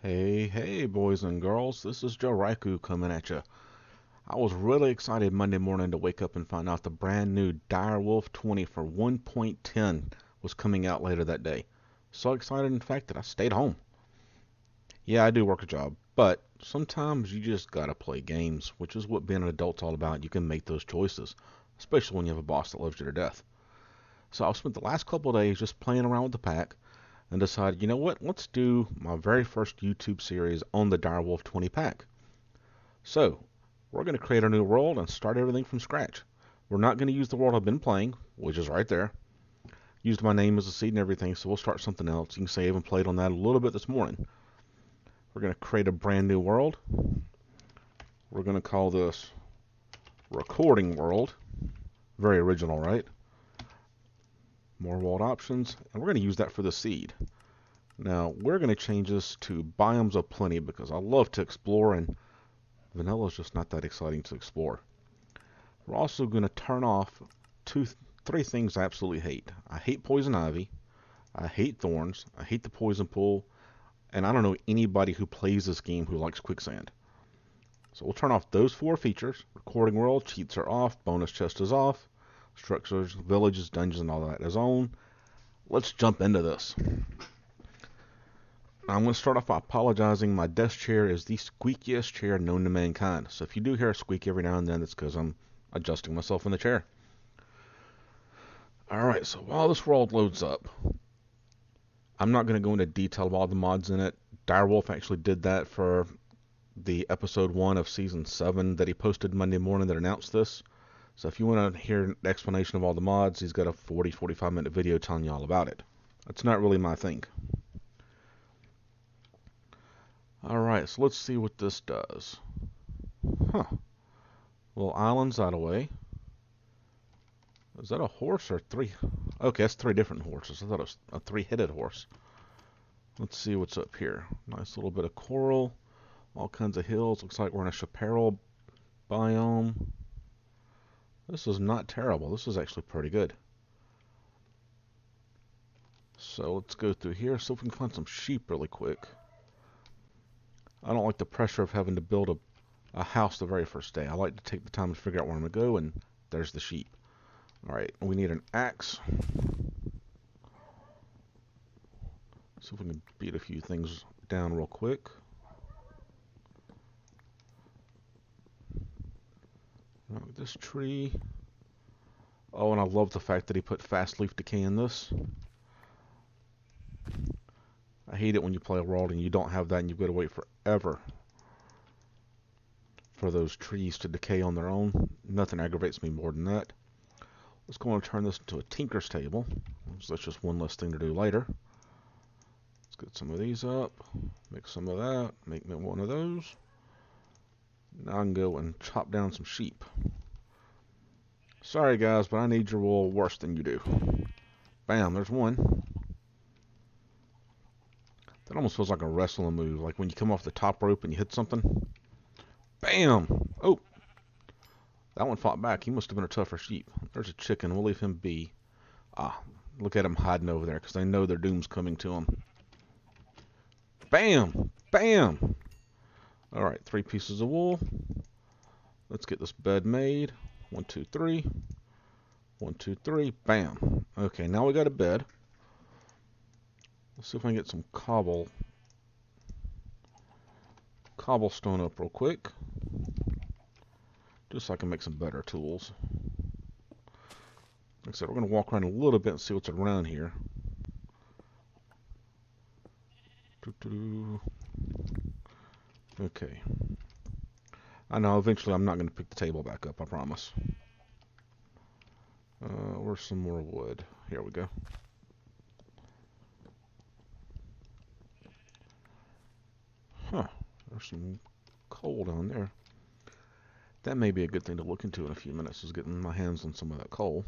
Hey, boys and girls, this is JaRyCu coming at you. I was really excited Monday morning to wake up and find out the brand new Direwolf20 for 1.10 was coming out later that day. So excited, in fact, that I stayed home. Yeah, I do work a job, but sometimes you just gotta play games, which is what being an adult's all about. You can make those choices, especially when you have a boss that loves you to death. So I've spent the last couple of days just playing around with the pack and decided, you know what, let's do my very first YouTube series on the Direwolf20 pack. So, we're going to create a new world and start everything from scratch. We're not going to use the world I've been playing, which is right there. Used my name as a seed and everything, so we'll start something else. You can say I even played on that a little bit this morning. We're going to create a brand new world. We're going to call this Recording World. Very original, right? More world options, and we're going to use that for the seed. Now, we're going to change this to Biomes of Plenty because I love to explore, and vanilla is just not that exciting to explore. We're also going to turn off three things I absolutely hate. I hate poison ivy, I hate thorns, I hate the poison pool, and I don't know anybody who plays this game who likes quicksand. So we'll turn off those four features. Recording world, cheats are off, bonus chest is off, structures, villages, dungeons, and all that is on. Let's jump into this. I'm going to start off by apologizing. My desk chair is the squeakiest chair known to mankind. So if you do hear a squeak every now and then, it's because I'm adjusting myself in the chair. Alright, so while this world loads up, I'm not going to go into detail about all the mods in it. Direwolf actually did that for the episode 1 of season 7 that he posted Monday morning that announced this. So if you want to hear an explanation of all the mods, he's got a 40-45 minute video telling you all about it. That's not really my thing. Alright, so let's see what this does. Little islands out of the way. Is that a horse or three? Okay, that's three different horses. I thought it was a three-headed horse. Let's see what's up here. Nice little bit of coral. All kinds of hills. Looks like we're in a chaparral biome. This is not terrible. This is actually pretty good. So let's go through here. See if we can find some sheep really quick. I don't like the pressure of having to build a house the very first day. I like to take the time to figure out where I'm going to go, and there's the sheep. Alright, we need an axe. See if we can beat a few things down real quick. This tree. Oh, and I love the fact that he put fast leaf decay in this. I hate it when you play a world and you don't have that and you've got to wait forever for those trees to decay on their own. Nothing aggravates me more than that. Let's go and turn this into a tinker's table. So that's just one less thing to do later. Let's get some of these up. Make some of that. Make me one of those. Now I can go and chop down some sheep. Sorry guys, but I need your wool worse than you do. Bam, there's one. That almost feels like a wrestling move, like when you come off the top rope and you hit something. Bam! Oh! That one fought back. He must have been a tougher sheep. There's a chicken. We'll leave him be. Ah, look at him hiding over there because they know their doom's coming to them. Bam! Bam! Alright, 3 pieces of wool. Let's get this bed made. 1, 2, 3. 1, 2, 3. Bam! Okay, now we got a bed. Let's see if I can get some cobblestone up real quick. Just so I can make some better tools. Like I said, we're going to walk around a little bit and see what's around here. Okay. I know eventually I'm not going to pick the table back up, I promise. Where's some more wood? Here we go. Huh. There's some coal down there. That may be a good thing to look into in a few minutes, is getting my hands on some of that coal.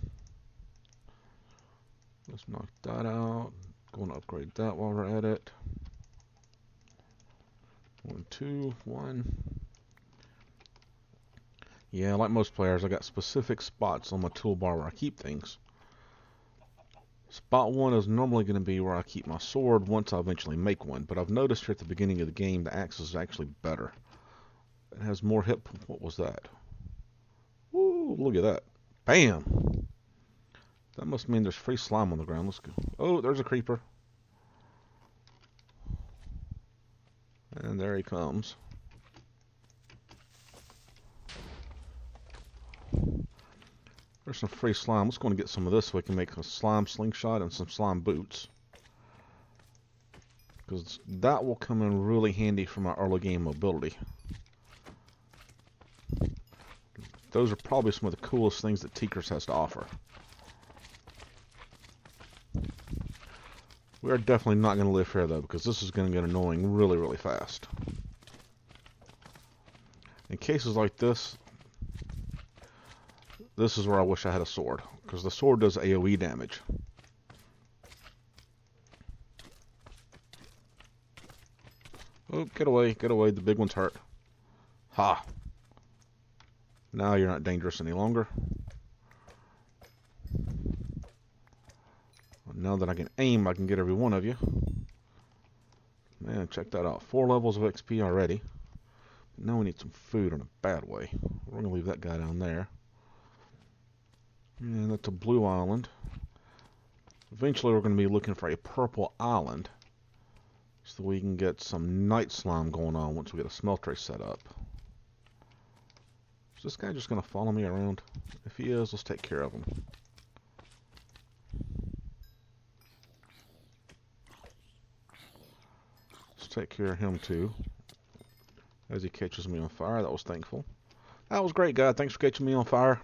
Let's knock that out. Going to upgrade that while we're at it. 1, 2, 1. Yeah, like most players, I got specific spots on my toolbar where I keep things. Spot 1 is normally going to be where I keep my sword once I eventually make one, but I've noticed here at the beginning of the game the axe is actually better. It has more hit. What was that? Woo, look at that. Bam! That must mean there's free slime on the ground. Let's go. Oh, there's a creeper. And there he comes. There's some free slime. Let's go and get some of this so we can make a slime slingshot and some slime boots. Because that will come in really handy for my early game mobility. Those are probably some of the coolest things that Tikers has to offer. We are definitely not going to live here though, because this is going to get annoying really, really fast. In cases like this, this is where I wish I had a sword, because the sword does AoE damage. Oh, get away, the big one's hurt. Ha! Now you're not dangerous any longer. Now that I can aim, I can get every one of you. Man, check that out. 4 levels of XP already. Now we need some food in a bad way. We're going to leave that guy down there. And that's a blue island. Eventually we're going to be looking for a purple island, so we can get some night slime going on once we get a smeltery set up. Is this guy just going to follow me around? If he is, let's take care of him. Let's take care of him too. As he catches me on fire, that was thankful. That was great, guy. Thanks for catching me on fire.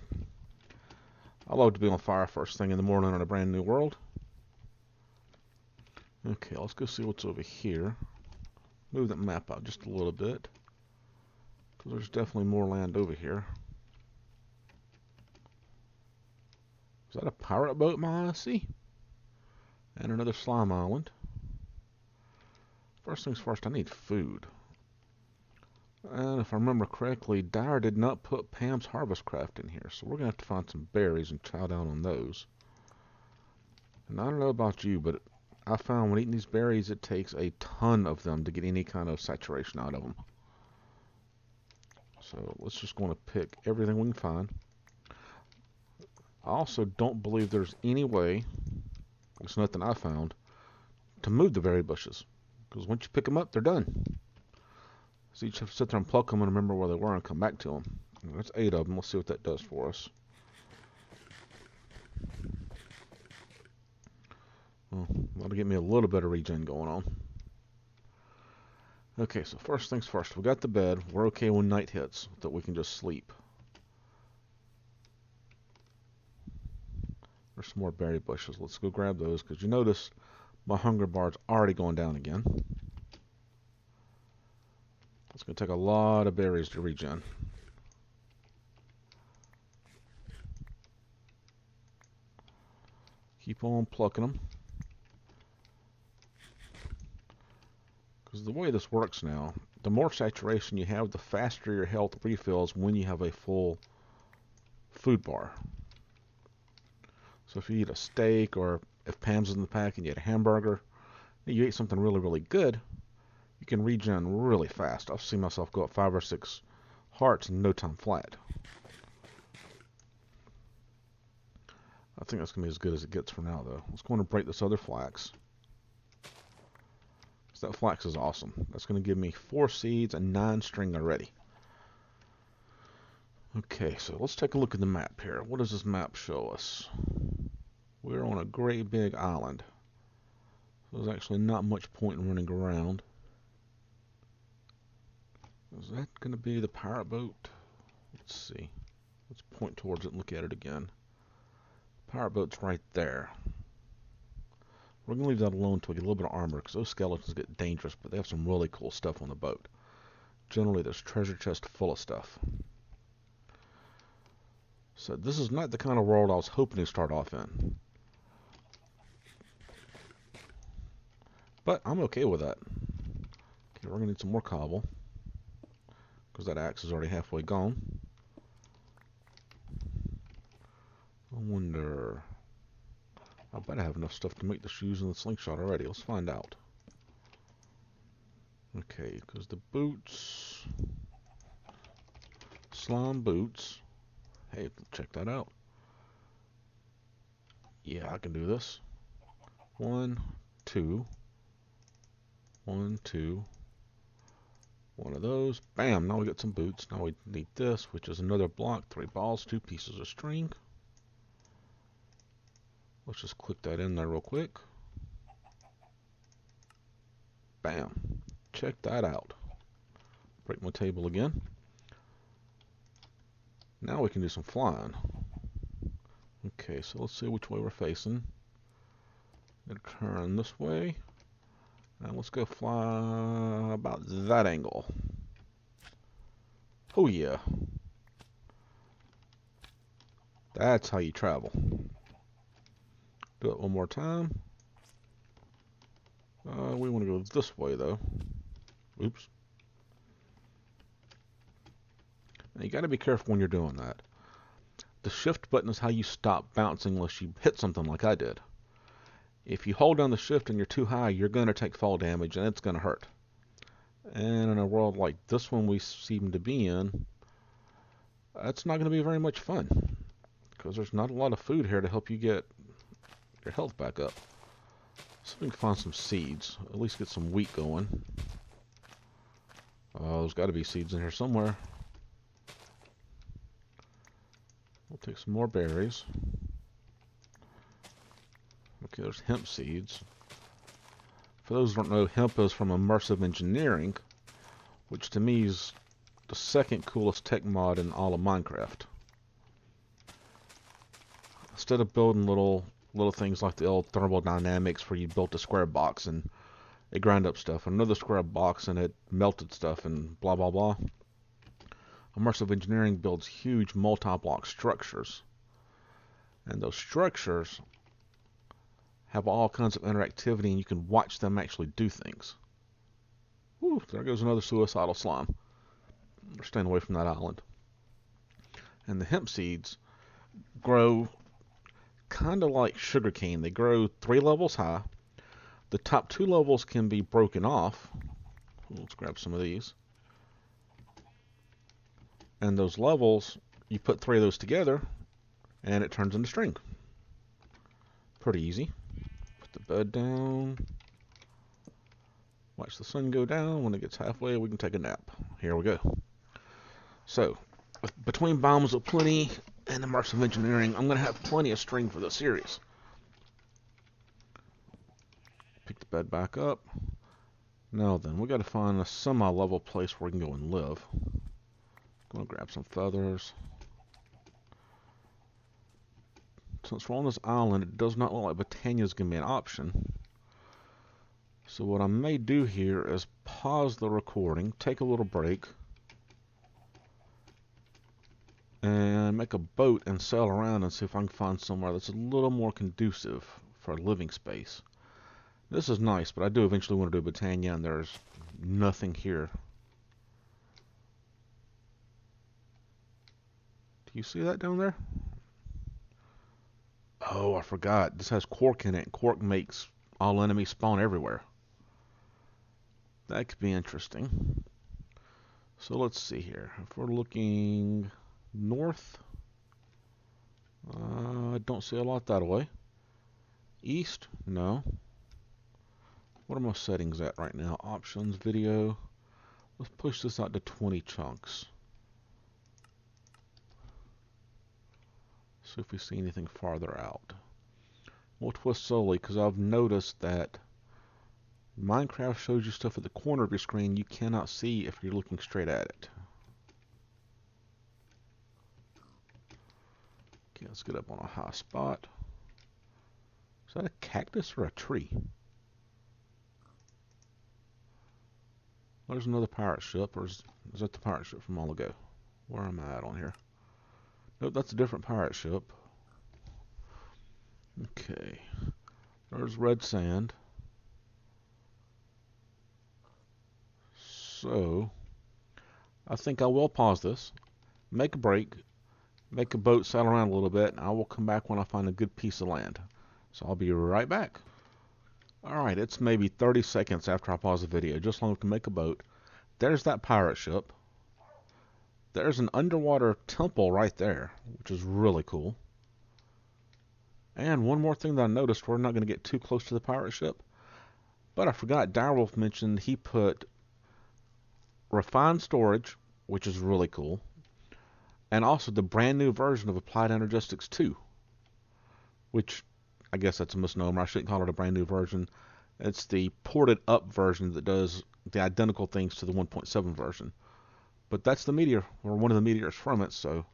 I love to be on fire first thing in the morning in a brand new world. Okay, let's go see what's over here. Move that map out just a little bit, because there's definitely more land over here. Is that a pirate boat, my eye see? And another slime island. First things first, I need food. And if I remember correctly, Dyer did not put Pam's Harvest Craft in here, so we're going to have to find some berries and chow down on those. And I don't know about you, but I found when eating these berries, it takes a ton of them to get any kind of saturation out of them. So let's just go to pick everything we can find. I also don't believe there's any way, there's nothing I found, to move the berry bushes. Because once you pick them up, they're done. So you just have to sit there and pluck them and remember where they were and come back to them. That's 8 of them. Let's see what that does for us. Well, that'll get me a little bit of regen going on. Okay, so first things first. We got the bed. We're okay when night hits, that we can just sleep. There's some more berry bushes. Let's go grab those, because you notice my hunger bar's already going down again. It's going to take a lot of berries to regen. Keep on plucking them. Because the way this works now, the more saturation you have, the faster your health refills when you have a full food bar. So if you eat a steak, or if Pam's in the pack and you eat a hamburger, and you eat something really, really good, you can regen really fast. I've seen myself go up 5 or 6 hearts in no time flat. I think that's going to be as good as it gets for now, though. Let's go and break this other flax. So that flax is awesome. That's going to give me 4 seeds and 9 string already. Okay, so let's take a look at the map here. What does this map show us? We're on a great big island. So there's actually not much point in running around. Is that going to be the pirate boat? Let's see. Let's point towards it and look at it again. Pirate boat's right there. We're going to leave that alone until we get a little bit of armor, because those skeletons get dangerous, but they have some really cool stuff on the boat. Generally, there's treasure chest full of stuff. So this is not the kind of world I was hoping to start off in. But I'm okay with that. Okay, we're going to need some more cobble, because that axe is already halfway gone. I wonder... I bet I have enough stuff to make the shoes and the slingshot already. Let's find out. Okay, because the boots, slime boots. Hey, check that out. Yeah, I can do this. 1, 2, 1, 2. One of those. Bam! Now we got some boots. Now we need this, which is another block, 3 balls, 2 pieces of string. Let's just click that in there real quick. Bam! Check that out. Break my table again. Now we can do some flying. Okay, so let's see which way we're facing. Gonna turn this way. And let's go fly about that angle. Oh yeah. That's how you travel. Do it one more time. We want to go this way though. Oops. Now you got to be careful when you're doing that. The shift button is how you stop bouncing unless you hit something like I did. If you hold down the shift and you're too high, you're going to take fall damage and it's going to hurt. And in a world like this one we seem to be in, that's not going to be very much fun. Because there's not a lot of food here to help you get your health back up. So we can find some seeds. At least get some wheat going. Oh, there's got to be seeds in here somewhere. We'll take some more berries. Okay, there's hemp seeds. For those who don't know, hemp is from immersive engineering, which to me is the second coolest tech mod in all of Minecraft. Instead of building little things like the old thermodynamics where you built a square box and it ground up stuff, another square box and it melted stuff and blah blah blah. Immersive engineering builds huge multi-block structures, and those structures have all kinds of interactivity and you can watch them actually do things. Whew, there goes another suicidal slime. We're staying away from that island. And the hemp seeds grow kind of like sugarcane. They grow 3 levels high. The top 2 levels can be broken off. Let's grab some of these. And those levels, you put 3 of those together and it turns into string. Pretty easy. Put the bed down. Watch the sun go down. When it gets halfway, we can take a nap. Here we go. So, between bombs of plenty and immersive engineering, I'm going to have plenty of string for this series. Pick the bed back up. Now then, we got to find a semi-level place where we can go and live. Going to grab some feathers. Since we're on this island, it does not look like Botania is going to be an option. So what I may do here is pause the recording, take a little break, and make a boat and sail around and see if I can find somewhere that's a little more conducive for a living space. This is nice, but I do eventually want to do Botania, and there's nothing here. Do you see that down there? Oh, I forgot. This has quark in it. Quark makes all enemies spawn everywhere. That could be interesting. So let's see here. If we're looking north, I don't see a lot that way. East? No. What are my settings at right now? Options, video. Let's push this out to 20 chunks. See if we see anything farther out. We'll twist slowly because I've noticed that Minecraft shows you stuff at the corner of your screen you cannot see if you're looking straight at it. Okay, let's get up on a high spot. Is that a cactus or a tree? There's another pirate ship, or is that the pirate ship from all ago? Where am I at on here? Nope, that's a different pirate ship. Okay. There's red sand. So, I think I will pause this, make a break, make a boat sail around a little bit, and I will come back when I find a good piece of land. So I'll be right back. Alright, it's maybe 30 seconds after I pause the video, just long enough to make a boat. There's that pirate ship. There's an underwater temple right there, which is really cool. And one more thing that I noticed, we're not going to get too close to the pirate ship, but I forgot, Direwolf mentioned he put refined storage, which is really cool, and also the brand new version of Applied Energistics 2, which I guess that's a misnomer. I shouldn't call it a brand new version. It's the ported up version that does the identical things to the 1.7 version. But that's the meteor, or one of the meteors from it, so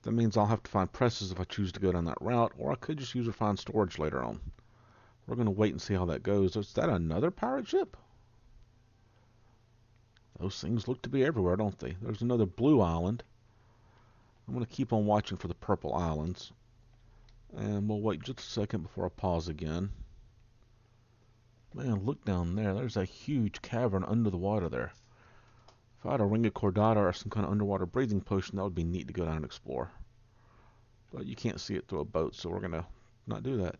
that means I'll have to find presses if I choose to go down that route, or I could just use refined storage later on. We're going to wait and see how that goes. Is that another pirate ship? Those things look to be everywhere, don't they? There's another blue island. I'm going to keep on watching for the purple islands. And we'll wait just a second before I pause again. Man, look down there. There's a huge cavern under the water there. If I had a ring of cordata or some kind of underwater breathing potion, that would be neat to go down and explore. But you can't see it through a boat, so we're going to not do that.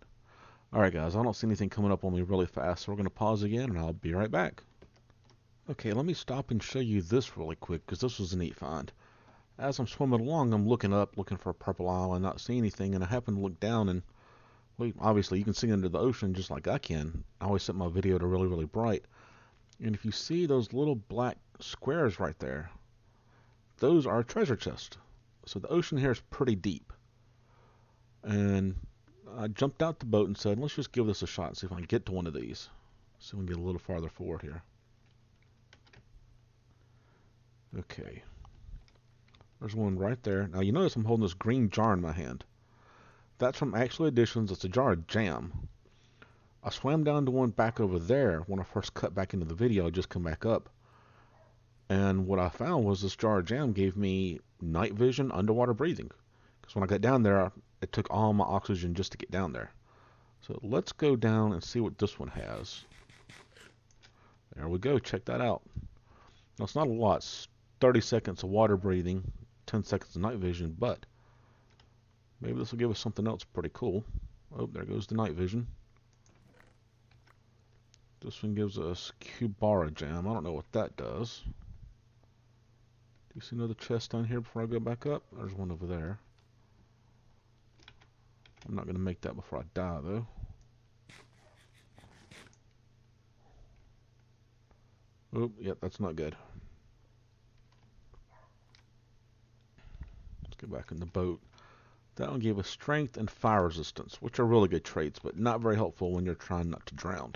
Alright guys, I don't see anything coming up on me really fast, so we're going to pause again and I'll be right back. Okay, let me stop and show you this really quick, because this was a neat find. As I'm swimming along, I'm looking up, looking for a purple island, not seeing anything, and I happen to look down, and well, obviously you can see under the ocean just like I can. I always set my video to really, really bright. And if you see those little black squares right there, those are treasure chests. So the ocean here is pretty deep. And I jumped out the boat and said, let's just give this a shot and see if I can get to one of these. See if we can get a little farther forward here. Okay. There's one right there. Now you notice I'm holding this green jar in my hand. That's from Actual Editions. It's a jar of jam. I swam down to one back over there when I first cut back into the video. I just come back up. And what I found was this jar of jam gave me night vision, underwater breathing. Because when I got down there, it took all my oxygen just to get down there. So let's go down and see what this one has. There we go. Check that out. Now it's not a lot. It's 30 seconds of water breathing, 10 seconds of night vision, but maybe this will give us something else pretty cool. Oh, there goes the night vision. This one gives us Cubara jam. I don't know what that does. Do you see another chest down here before I go back up? There's one over there. I'm not going to make that before I die, though. Oh, yep, that's not good. Let's get back in the boat. That one gave us strength and fire resistance, which are really good traits, but not very helpful when you're trying not to drown.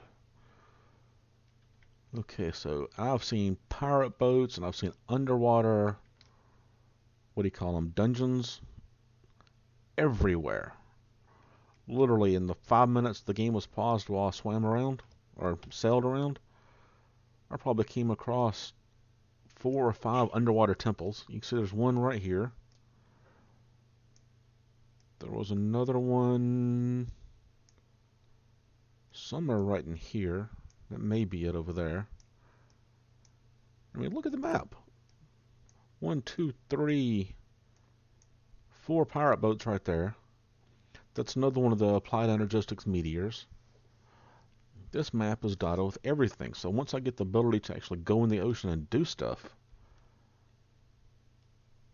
Okay, so I've seen pirate boats and I've seen underwater, what do you call them, dungeons, everywhere. Literally in the 5 minutes the game was paused while I swam around, or sailed around, I probably came across 4 or 5 underwater temples. You can see there's one right here. There was another one somewhere right in here. That may be it over there. I mean, look at the map. 1, 2, 3, 4 pirate boats right there. That's another one of the Applied Energistics meteors. This map is dotted with everything. So once I get the ability to actually go in the ocean and do stuff,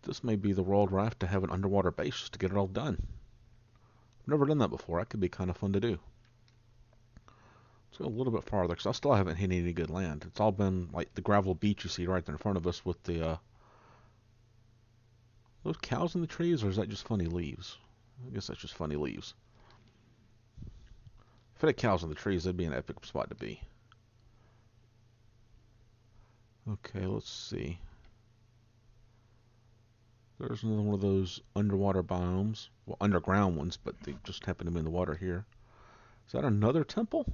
this may be the world where I have to have an underwater base just to get it all done. I've never done that before. That could be kind of fun to do. Let's go a little bit farther, because I still haven't hit any good land. It's all been like the gravel beach you see right there in front of us with the... those cows in the trees, or is that just funny leaves? I guess that's just funny leaves. If it had cows in the trees, that'd be an epic spot to be. Okay, let's see. There's another one of those underwater biomes. Well, underground ones, but they just happen to be in the water here. Is that another temple?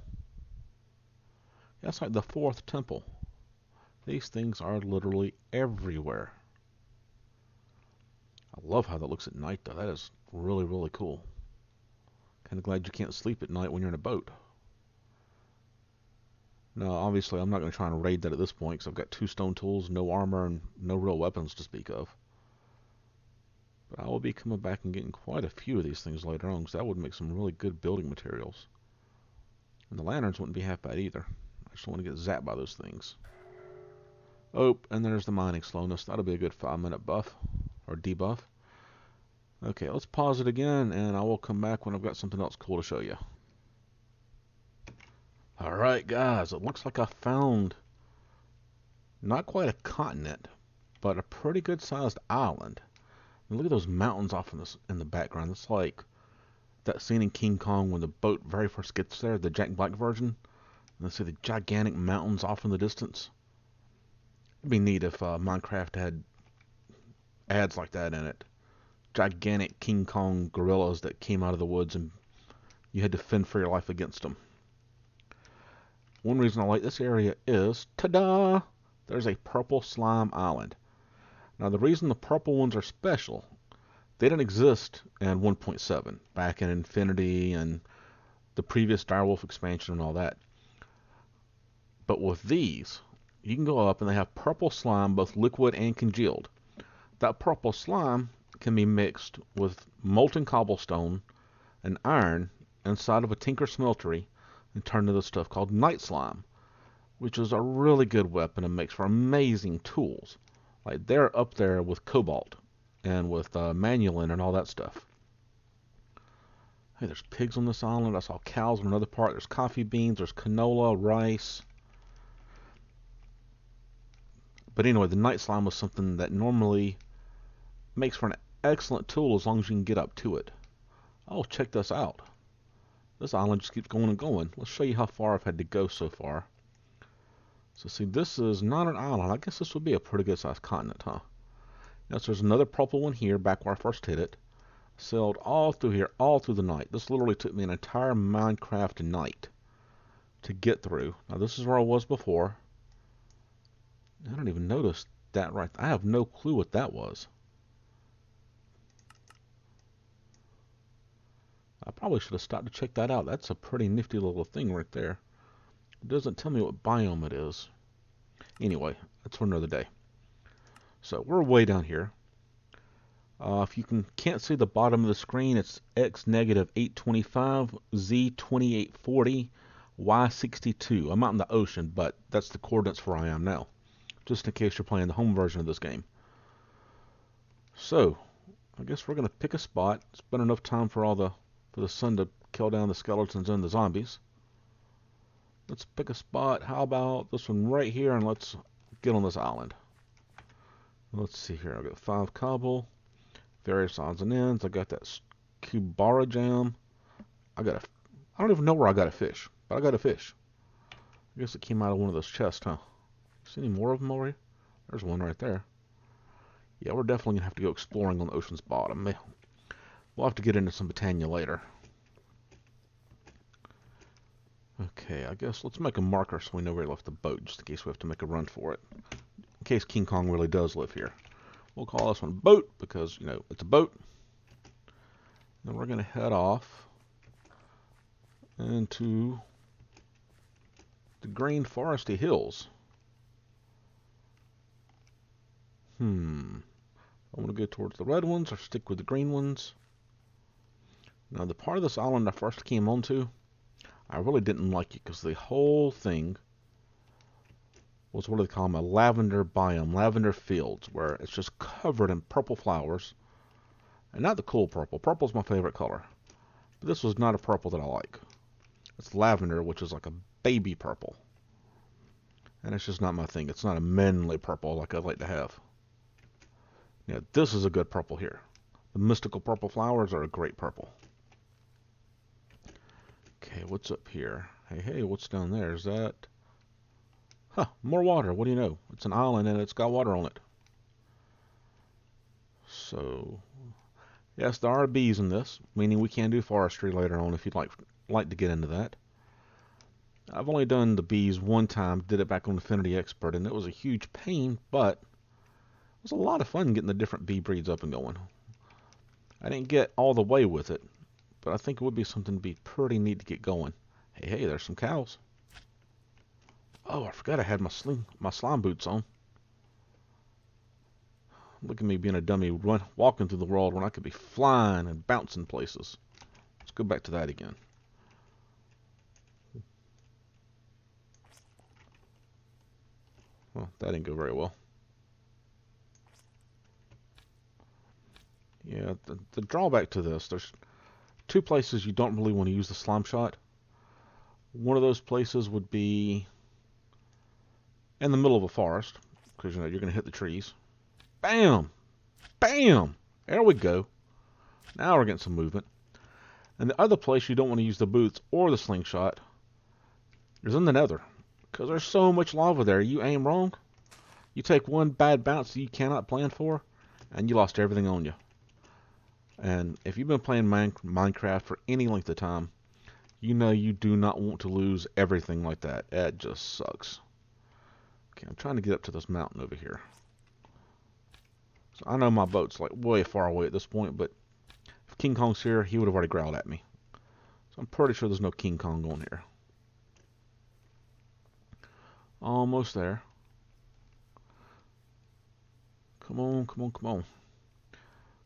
That's like the 4th temple. These things are literally everywhere. I love how that looks at night, though. That is really, really cool. Kind of glad you can't sleep at night when you're in a boat. Now, obviously, I'm not going to try and raid that at this point, because I've got 2 stone tools, no armor, and no real weapons to speak of. But I will be coming back and getting quite a few of these things later on, because that would make some really good building materials. And the lanterns wouldn't be half bad either. I just don't want to get zapped by those things. Oh, and there's the mining slowness. That'll be a good 5-minute buff, or debuff. Okay, let's pause it again, and I will come back when I've got something else cool to show you. Alright guys, it looks like I found not quite a continent, but a pretty good sized island. And look at those mountains off in the background. It's like that scene in King Kong when the boat very first gets there, the Jack Black version. And I see the gigantic mountains off in the distance. It'd be neat if Minecraft had ads like that in it. Gigantic King Kong gorillas that came out of the woods and you had to fend for your life against them. One reason I like this area is, ta-da! There's a purple slime island. Now the reason the purple ones are special, they didn't exist in 1.7, back in Infinity and the previous Direwolf expansion and all that. But with these, you can go up and they have purple slime, both liquid and congealed. That purple slime can be mixed with molten cobblestone and iron inside of a tinker smeltery and turned into stuff called night slime, which is a really good weapon and makes for amazing tools. Like they're up there with cobalt and with manulin and all that stuff. Hey, there's pigs on this island. I saw cows on another part. There's coffee beans. There's canola, rice. But anyway, the night slime was something that normally makes for an excellent tool as long as you can get up to it. Oh, check this out. This island just keeps going and going. Let's show you how far I've had to go so far. So see, this is not an island. I guess this would be a pretty good sized continent, huh? Now, so there's another purple one here, back where I first hit it. Sailed all through here, all through the night. This literally took me an entire Minecraft night to get through. Now, this is where I was before. I don't even notice that right. I have no clue what that was. I probably should have stopped to check that out. That's a pretty nifty little thing right there. It doesn't tell me what biome it is. Anyway, that's for another day. So we're way down here. If you can't see the bottom of the screen, it's X negative 825, Z 2840, Y 62. I'm out in the ocean, but that's the coordinates for where I am now, just in case you're playing the home version of this game. So I guess we're gonna pick a spot. It's been enough time for the sun to kill down the skeletons and the zombies. Let's pick a spot. How about this one right here, and let's get on this island. Let's see here. I've got 5 cobble, various odds and ends. I got that Kubara jam. I don't even know where I got a fish, but I got a fish. I guess it came out of one of those chests, huh? See any more of them over here? There's one right there. Yeah, we're definitely gonna have to go exploring on the ocean's bottom. We'll have to get into some Britannia later. Okay, I guess let's make a marker so we know where we left the boat, just in case we have to make a run for it. In case King Kong really does live here. We'll call this one boat because, you know, it's a boat. Then we're going to head off into the green foresty hills. I want to go towards the red ones or stick with the green ones. Now, the part of this island I first came onto, I really didn't like it because the whole thing was, what do they call them, a lavender biome, lavender fields, where it's just covered in purple flowers. And not the cool purple. Purple's my favorite color. But this was not a purple that I like. It's lavender, which is like a baby purple. And it's just not my thing. It's not a manly purple like I'd like to have. Yeah, this is a good purple here. The mystical purple flowers are a great purple. Okay, what's up here? Hey, what's down there? Is that... Huh, more water. What do you know? It's an island and it's got water on it. So, yes, there are bees in this, meaning we can do forestry later on if you'd like to get into that. I've only done the bees one time, did it back on Affinity Expert, and it was a huge pain, but it was a lot of fun getting the different bee breeds up and going. I didn't get all the way with it, but I think it would be something to be pretty neat to get going. Hey, there's some cows. Oh, I forgot I had my slime boots on. Look at me being a dummy, walking through the world when I could be flying and bouncing places. Let's go back to that again. Well, that didn't go very well. Yeah, the drawback to this, there's two places you don't really want to use the slime shot. One of those places would be in the middle of a forest, because you know you're going to hit the trees. Bam! Bam! There we go. Now we're getting some movement. And the other place you don't want to use the boots or the slingshot is in the nether, because there's so much lava there. You aim wrong, you take one bad bounce that you cannot plan for, and you lost everything on you. And if you've been playing Minecraft for any length of time, you know you do not want to lose everything like that. It just sucks. Okay, I'm trying to get up to this mountain over here. So I know my boat's like way far away at this point, but if King Kong's here, he would have already growled at me. So I'm pretty sure there's no King Kong on here. Almost there. Come on, come on, come on.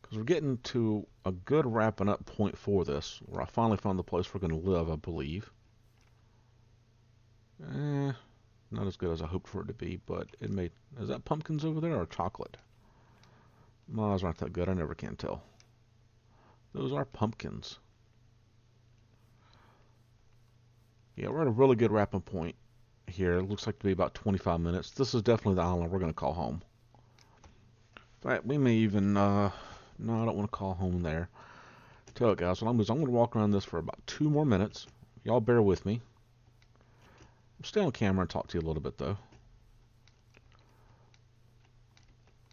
Because we're getting to a good wrapping up point for this, where I finally found the place we're going to live, I believe. Not as good as I hoped for it to be, but it made... Is that pumpkins over there or chocolate? My eyes aren't that good, I never can tell. Those are pumpkins. Yeah, we're at a really good wrapping point here. It looks like to be about 25 minutes. This is definitely the island we're going to call home. In fact, we may even... no, I don't want to call home there. Tell you guys, what I'm going to walk around this for about 2 more minutes. Y'all bear with me. I'll stay on camera and talk to you a little bit, though.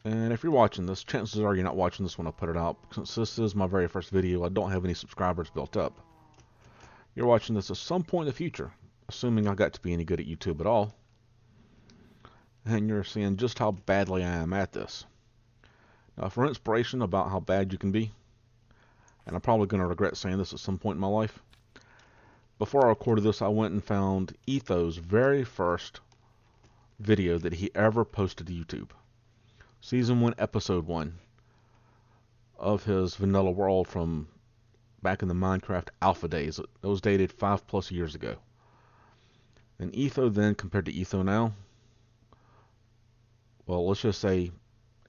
And if you're watching this, chances are you're not watching this when I put it out. Since this is my very first video, I don't have any subscribers built up. You're watching this at some point in the future, assuming I got to be any good at YouTube at all. And you're seeing just how badly I am at this. Now, for inspiration about how bad you can be, and I'm probably going to regret saying this at some point in my life, before I recorded this, I went and found Etho's very first video that he ever posted to YouTube. Season 1, Episode 1 of his Vanilla World from back in the Minecraft alpha days. It was dated 5+ years ago. And Etho then compared to Etho now, well, let's just say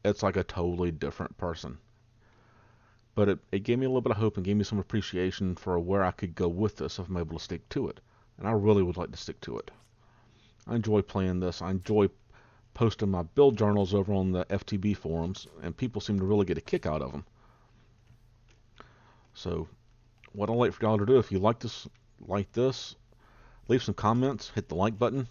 it's like a totally different person. But it gave me a little bit of hope and gave me some appreciation for where I could go with this if I'm able to stick to it. And I really would like to stick to it. I enjoy playing this. I enjoy posting my build journals over on the FTB forums, and people seem to really get a kick out of them. So, what I'd like for y'all to do, if you like this, leave some comments, hit the like button.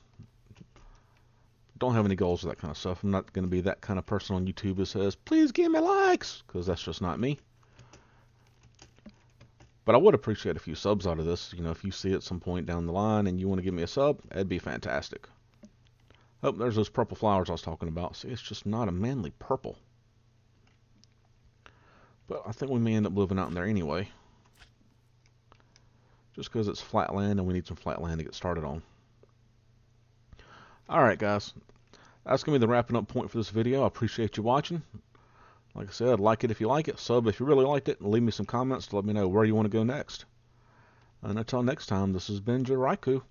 Don't have any goals or that kind of stuff. I'm not going to be that kind of person on YouTube who says, please give me likes, because that's just not me. But I would appreciate a few subs out of this. You know, if you see it at some point down the line and you want to give me a sub, that'd be fantastic. Oh, there's those purple flowers I was talking about. See, it's just not a manly purple. But I think we may end up living out in there anyway. Just because it's flat land and we need some flat land to get started on. Alright guys, that's going to be the wrapping up point for this video. I appreciate you watching. Like I said, like it if you like it, sub if you really liked it, and leave me some comments to let me know where you want to go next. And until next time, this has been JaRyCu.